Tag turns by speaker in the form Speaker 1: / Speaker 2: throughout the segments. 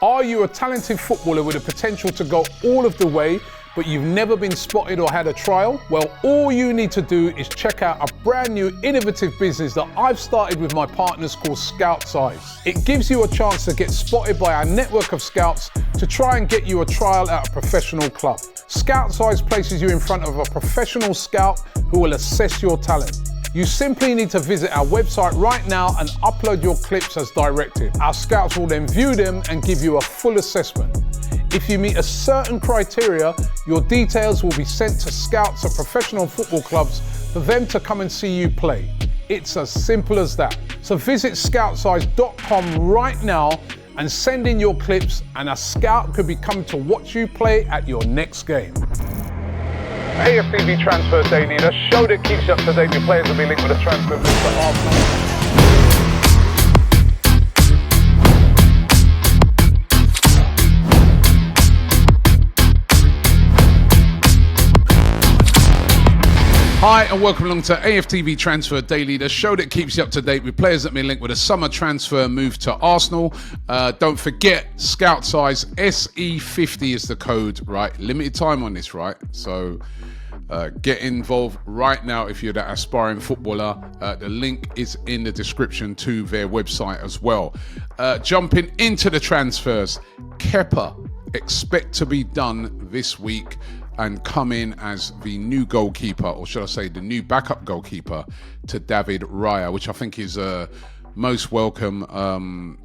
Speaker 1: Are you a talented footballer with the potential to go all of the way, but you've never been spotted or had a trial? Well, all you need to do is check out a brand new innovative business that I've started with my partners called Scout Size. It gives you a chance to get spotted by our network of scouts to try and get you a trial at a professional club. Scout Size places you in front of a professional scout who will assess your talent. You simply need to visit our website right now and upload your clips as directed. Our scouts will then view them and give you a full assessment. If you meet a certain criteria, your details will be sent to scouts at professional football clubs for them to come and see you play. It's as simple as that. So visit scoutsize.com right now and send in your clips, and a scout could be coming to watch you play at your next game. AFTV Transfer Daily, the show that keeps you up to date with players that will be linked with a transfer move to Arsenal. Hi and welcome along to AFTV Transfer Daily, the show that keeps you up to date with players that have been linked with a summer transfer move to Arsenal. Don't forget, Scout Size SE50 is the code, right? Limited time on this, right? So get involved right now if you're that aspiring footballer. The link is in the description to their website as well. Jumping into the transfers, Kepa expect to be done this week and come in as the new goalkeeper, or should I say the new backup goalkeeper to David Raya, which I think is most welcome.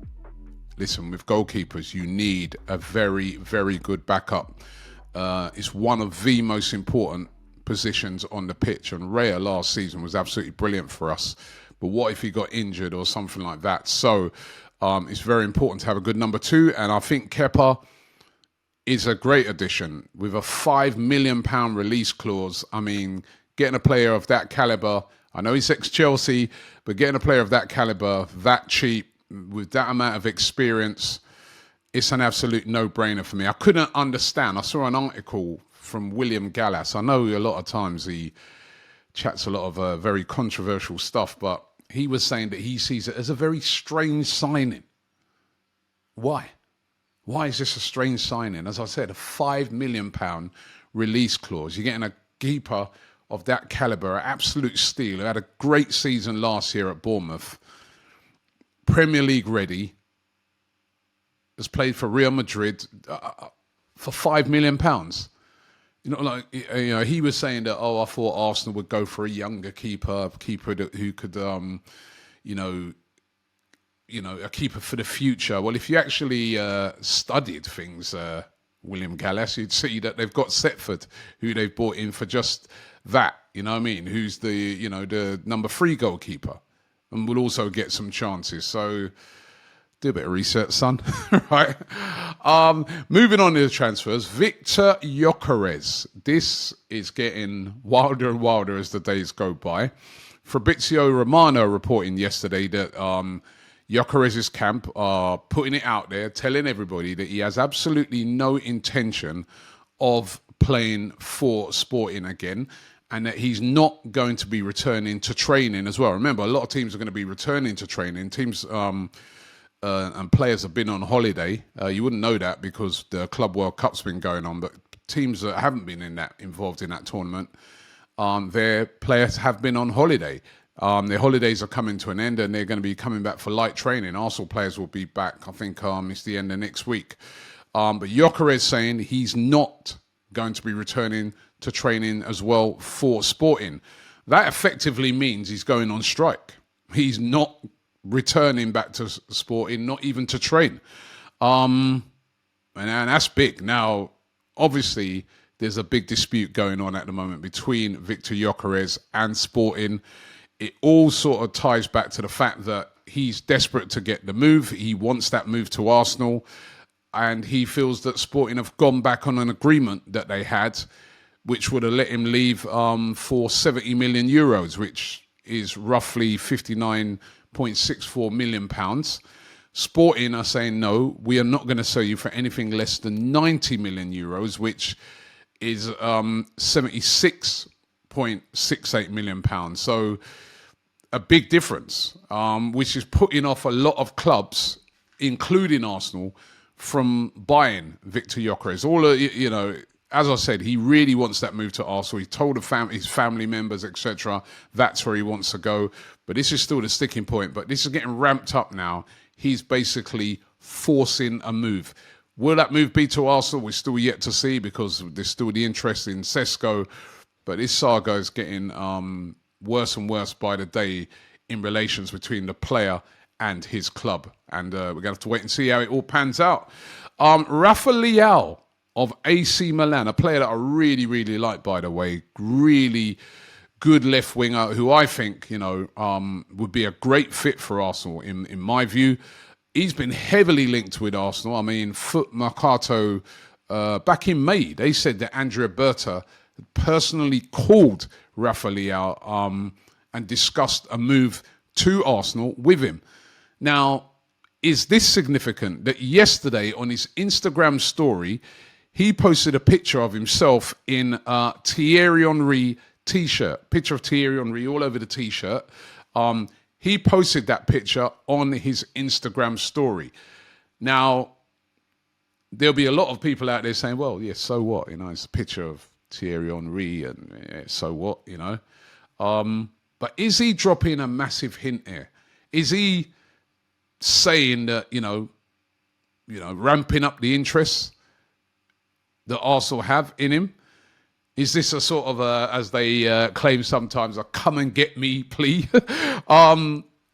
Speaker 1: Listen, with goalkeepers, you need a very, very good backup. It's one of the most important positions on the pitch, and Raya last season was absolutely brilliant for us. But what if he got injured or something like that? So it's very important to have a good number two, and I think Kepa is a great addition with a £5 million release clause. I mean, getting a player of that caliber, I know he's ex-Chelsea, but getting a player of that caliber, that cheap, with that amount of experience, it's an absolute no-brainer for me. I couldn't understand. I saw an article from William Gallas. I know a lot of times he chats a lot of very controversial stuff, but he was saying that he sees it as a very strange signing. Why? Why is this a strange signing? As I said, a £5 million release clause. You're getting a keeper of that caliber, an absolute steal, who had a great season last year at Bournemouth, Premier League ready, has played for Real Madrid for £5 million. He was saying that, I thought Arsenal would go for a younger keeper who could, a keeper for the future. Well, if you actually studied things, William Gallas, you'd see that they've got Setford, who they've brought in for just that, you know what I mean, who's the number 3 goalkeeper, and will also get some chances. So do a bit of research, son. Right. Moving on to the transfers, Viktor Gyökeres. This is getting wilder and wilder as the days go by. Fabrizio Romano reporting yesterday that Gyökeres' camp are putting it out there, telling everybody that he has absolutely no intention of playing for Sporting again, and that he's not going to be returning to training as well. Remember, a lot of teams are going to be returning to training. Teams and players have been on holiday. You wouldn't know that because the Club World Cup's been going on, but teams that haven't been involved in that tournament, their players have been on holiday. Their holidays are coming to an end and they're going to be coming back for light training. Arsenal players will be back, I think it's the end of next week. But Gyökeres saying he's not going to be returning to training as well for Sporting. That effectively means he's going on strike. He's not returning back to Sporting, not even to train. And that's big. Now, obviously, there's a big dispute going on at the moment between Viktor Gyökeres and Sporting. It all sort of ties back to the fact that he's desperate to get the move. He wants that move to Arsenal, and he feels that Sporting have gone back on an agreement that they had, which would have let him leave for 70 million euros, which is roughly £59.64 million. Sporting are saying, no, we are not going to sell you for anything less than 90 million euros, which is 76.68 million pounds. So a big difference, which is putting off a lot of clubs, including Arsenal, from buying Viktor Gyökeres. As I said, he really wants that move to Arsenal. He told his family members, etc., that's where he wants to go. But this is still the sticking point. But this is getting ramped up now. He's basically forcing a move. Will that move be to Arsenal? We're still yet to see, because there's still the interest in Sesko. But this saga is getting worse and worse by the day in relations between the player and his club. And we're going to have to wait and see how it all pans out. Rafael Leão of AC Milan, a player that I really, really like, by the way. Really good left winger who I think, would be a great fit for Arsenal in my view. He's been heavily linked with Arsenal. I mean, Foot Mercato, back in May, they said that Andrea Berta had personally called Rafael Leão and discussed a move to Arsenal with him. Now, is this significant that yesterday on his Instagram story, he posted a picture of himself in a Thierry Henry t-shirt, picture of Thierry Henry all over the t-shirt. He posted that picture on his Instagram story. Now, there'll be a lot of people out there saying, well, yeah, so what? It's a picture of Thierry Henry, and yeah, so what, But is he dropping a massive hint here? Is he saying that, ramping up the interest that Arsenal have in him? Is this a sort of as they claim sometimes, a come and get me plea?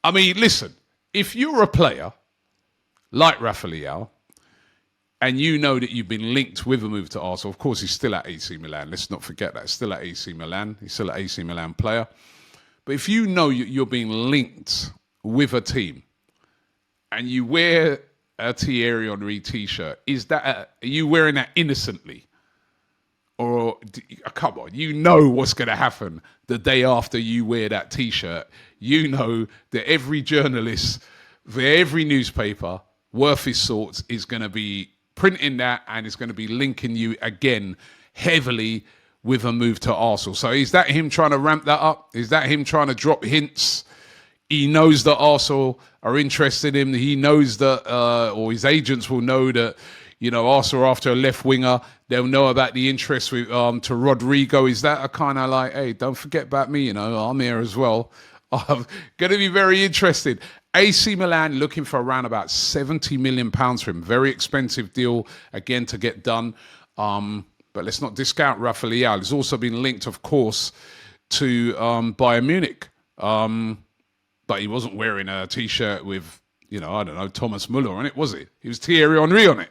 Speaker 1: Listen, if you're a player like Rafael Leão, and you know that you've been linked with a move to Arsenal, of course he's still at AC Milan, let's not forget that, still at AC Milan, he's still an AC Milan player. But if you know you're being linked with a team, and you wear a Thierry Henry t-shirt, are you wearing that innocently? Or, come on, you know what's going to happen the day after you wear that t-shirt. You know that every journalist for every newspaper worth his salt is going to be printing that, and is going to be linking you again heavily with a move to Arsenal. So is that him trying to ramp that up? Is that him trying to drop hints? He knows that Arsenal are interested in him. He knows that, or his agents will know that, Arsenal are after a left winger. They'll know about the interest with to Rodrygo. Is that a kind of like, hey, don't forget about me, I'm here as well. I'm going to be very interested. AC Milan looking for around about £70 million for him. Very expensive deal, again, to get done. But let's not discount Rafael Leão. He's also been linked, of course, to Bayern Munich. But he wasn't wearing a T-shirt with, Thomas Müller on it, was he? He was Thierry Henry on it.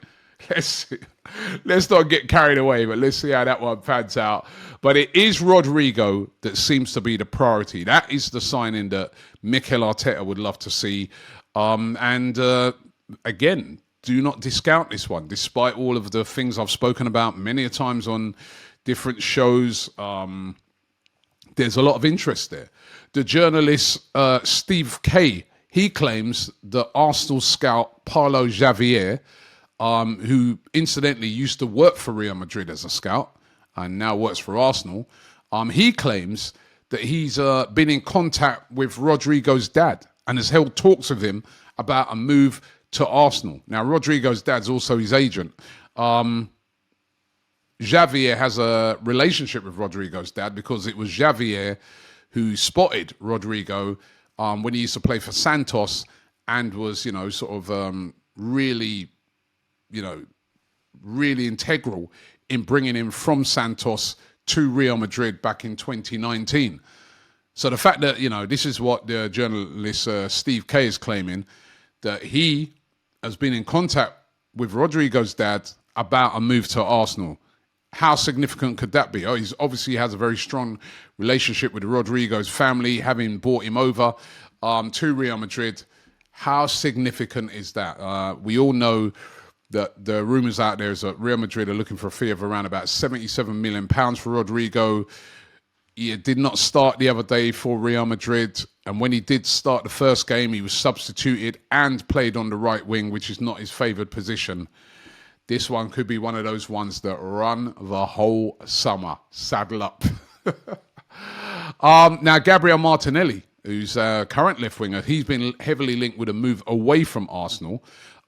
Speaker 1: Let's not get carried away, but let's see how that one pans out. But it is Rodrygo that seems to be the priority. That is the signing that Mikel Arteta would love to see. Again, do not discount this one, despite all of the things I've spoken about many a times on different shows. There's a lot of interest there. The journalist Steve Kay, he claims that Arsenal scout Paulo Xavier, who incidentally used to work for Real Madrid as a scout and now works for Arsenal, he claims that he's been in contact with Rodrygo's dad and has held talks with him about a move to Arsenal. Now, Rodrygo's dad's also his agent. Xavier has a relationship with Rodrygo's dad because it was Xavier who spotted Rodrygo when he used to play for Santos and was, really integral in bringing him from Santos to Real Madrid back in 2019. So the fact that, this is what the journalist Steve Kay is claiming, that he has been in contact with Rodrygo's dad about a move to Arsenal. How significant could that be? He obviously has a very strong relationship with Rodrygo's family, having brought him over to Real Madrid. How significant is that? We all know that the rumours out there is that Real Madrid are looking for a fee of around about £77 million for Rodrygo. He did not start the other day for Real Madrid. And when he did start the first game, he was substituted and played on the right wing, which is not his favoured position. This one could be one of those ones that run the whole summer. Saddle up. Now, Gabriel Martinelli, who's current left winger, he's been heavily linked with a move away from Arsenal.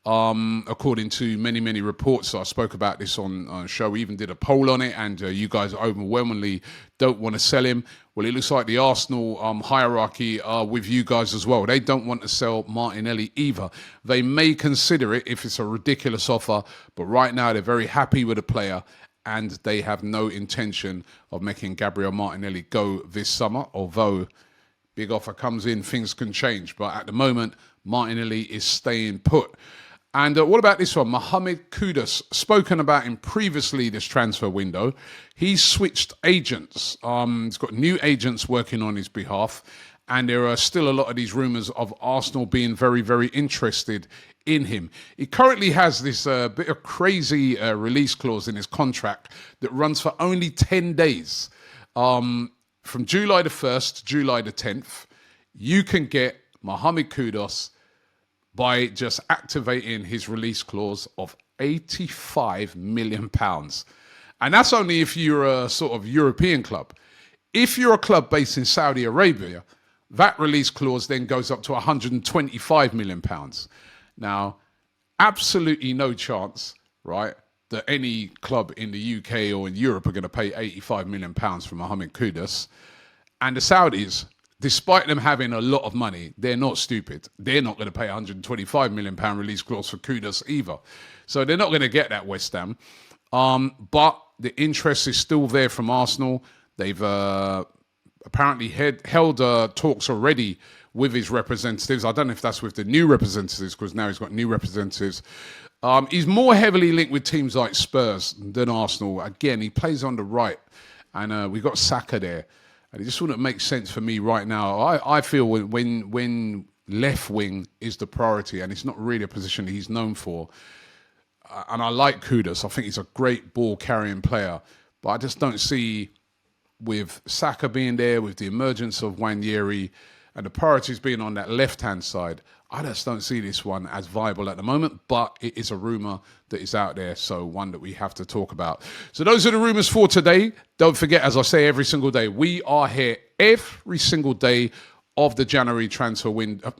Speaker 1: according to many reports. I spoke about this on a show. We even did a poll on it, and you guys overwhelmingly don't want to sell him. Well, it looks like the Arsenal hierarchy are with you guys as well. They don't want to sell Martinelli either. They may consider it if it's a ridiculous offer, but right now they're very happy with the player, and they have no intention of making Gabriel Martinelli go this summer, although big offer comes in, things can change. But at the moment, Martinelli is staying put. And what about this one? Mohammed Kudus, spoken about him previously this transfer window. He's switched agents. He's got new agents working on his behalf. And there are still a lot of these rumours of Arsenal being very interested in him. He currently has this bit of crazy release clause in his contract that runs for only 10 days. From July the 1st to July the 10th, you can get Mohammed Kudus by just activating his release clause of £85 million. And that's only if you're a sort of European club. If you're a club based in Saudi Arabia, that release clause then goes up to £125 million. Now, absolutely no chance, right, that any club in the UK or in Europe are going to pay £85 million for Mohammed Kudus. And the Saudis, despite them having a lot of money, they're not stupid. They're not going to pay £125 million release clause for Kudus either. So they're not going to get that, West Ham. But the interest is still there from Arsenal. They've apparently held talks already with his representatives. I don't know if that's with the new representatives, because now he's got new representatives. He's more heavily linked with teams like Spurs than Arsenal. Again, he plays on the right, and we've got Saka there. And it just wouldn't make sense for me right now. I feel when left wing is the priority, and it's not really a position he's known for. And I like Kudus. I think he's a great ball-carrying player. But I just don't see, with Saka being there, with the emergence of Nwaneri, and the priorities being on that left-hand side, I just don't see this one as viable at the moment, but it is a rumour that is out there, so one that we have to talk about. So those are the rumours for today. Don't forget, as I say every single day, we are here every single day of the January transfer window.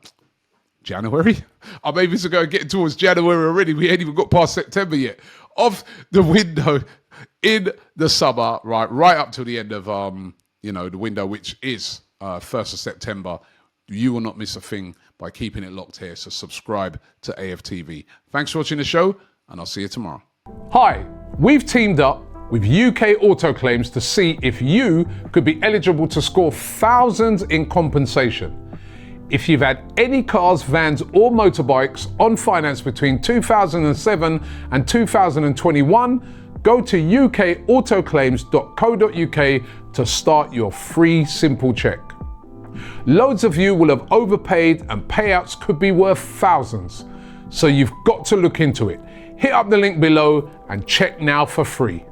Speaker 1: January? I'm able to go getting towards January already. We ain't even got past September yet. Of the window in the summer, right up to the end of the window, which is 1st of September. You will not miss a thing by keeping it locked here. So subscribe to AFTV. Thanks for watching the show, and I'll see you tomorrow. Hi, we've teamed up with UK Auto Claims to see if you could be eligible to score thousands in compensation. If you've had any cars, vans or motorbikes on finance between 2007 and 2021, go to ukautoclaims.co.uk to start your free simple check. Loads of you will have overpaid and payouts could be worth thousands. So you've got to look into it. Hit up the link below and check now for free.